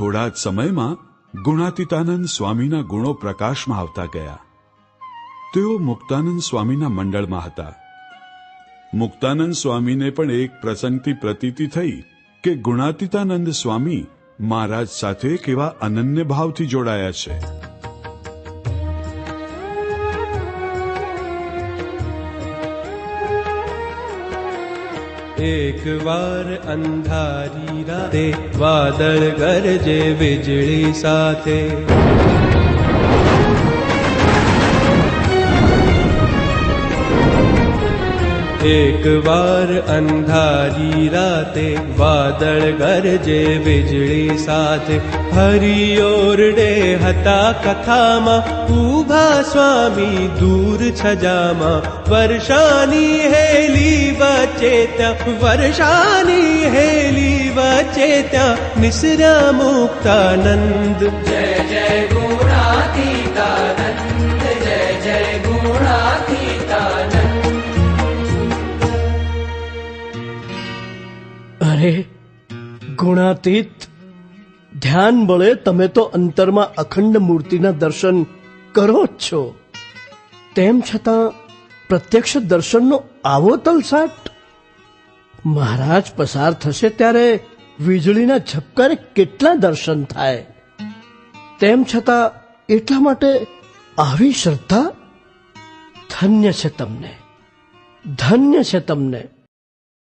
થોડા જ સમયમાં ગુણાતીતાનંદ સ્વામીના ગુણો પ્રકાશમાં આવતા ગયા. તેઓ મુક્તાનંદ સ્વામીના મંડળમાં હતા. મુક્તાનંદ સ્વામીને પણ એક પ્રસંગથી પ્રતીતિ થઈ કે ગુણાતીતાનંદ સ્વામી મહારાજ સાથે કેવા અનન્ય ભાવથી જોડાયા છે. એક વાર અંધારી રાતે વાદળ ગરજે વીજળી સાથે, એક વાર અંધારી રાતે વાદળ ગરજે વીજળી સાથે, હરિઓરડે હતા કથામાં ઊભા સ્વામી દૂર છજામાં, વર્ષાની હેલી વચ્ચે ત્યાં, વર્ષાની હેલી વચ્ચે ત્યાં નિસર્યા મુક્તાનંદ. જય જય ગુણાતીતાનંદ, જય જય ગુણાતીતાનંદ. અરે ગુણાતીત, ધ્યાન બળે તમે તો અંતરમાં અખંડ મૂર્તિના દર્શન કરો જ છો, તેમ છતાં પ્રત્યક્ષ દર્શનનો આવો તલસાટ. મહારાજ પસાર થશે ત્યારે વીજળીના ઝબકારે કેટલા દર્શન થાય, તેમ છતાં એટલા માટે આવી શ્રદ્ધા. ધન્ય છે તમને, ધન્ય છે તમને.